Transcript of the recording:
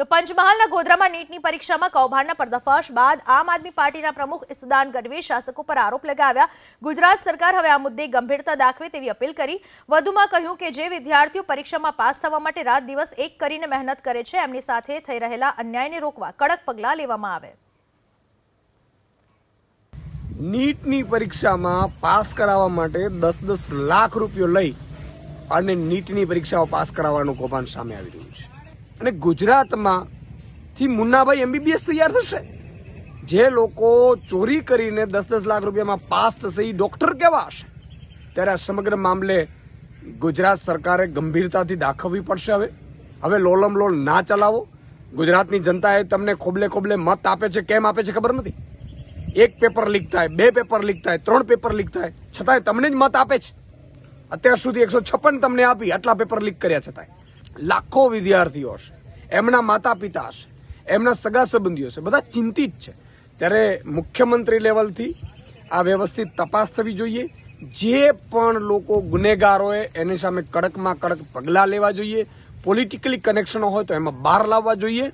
તો પંચમહાલના ગોધરામાં નીટની પરીક્ષામાં કૌભાંડના પર્દાફાશ બાદ આમ આદમી પાર્ટીના પ્રમુખ ઈસુદાન ગઢવીએ શાસકો પર આરોપ લગાવ્યા। ગુજરાત સરકાર હવે આ મુદ્દે ગંભીરતા દાખવે તેવી અપીલ કરી। વધુમાં કહ્યું કે જે વિદ્યાર્થીઓ પરીક્ષામાં પાસ થવા માટે રાત દિવસ એક કરીને મહેનત કરે છે એમની સાથે થઈ રહેલા અન્યાયને રોકવા કડક પગલાં લેવામાં આવે। નીટની પરીક્ષામાં પાસ કરાવવા માટે 10-10 લાખ રૂપિયા લઈ અને નીટની પરીક્ષાઓ પાસ કરાવવાનું કૌભાંડ સામે આવી રહ્યું છે અને ગુજરાતમાં થી મુન્નાભાઈ MBBS તૈયાર થશે। જે લોકો ચોરી કરીને 10-10 લાખ રૂપિયામાં પાસ થશે એ ડોક્ટર કેવા હશે? ત્યારે આ સમગ્ર મામલે ગુજરાત સરકારે ગંભીરતાથી દાખવવી પડશે। હવે લોલમ લોલ ના ચલાવો। ગુજરાતની જનતાએ તમને ખોબલે ખોબલે મત આપે છે, કેમ આપે છે ખબર નથી। એક પેપર લીક થાય, 2 પેપર લીક થાય, 3 પેપર લીક થાય, છતાંય તમને જ મત આપે છે। અત્યાર સુધી 156 તમને આપી, આટલા પેપર લીક કર્યા છતાંય લાખો વિદ્યાર્થીઓ હશે, એમના માતા પિતા હશે, એમના સગા સંબંધીઓ હશે, બધા ચિંતિત છે। ત્યારે મુખ્યમંત્રી લેવલથી આ વ્યવસ્થિત તપાસ થવી જોઈએ। જે પણ લોકો ગુનેગાર હોય એની સામે કડકમાં કડક પગલાં લેવા જોઈએ। પોલિટિકલી કનેક્શનો હોય તો એમાં બહાર લાવવા જોઈએ।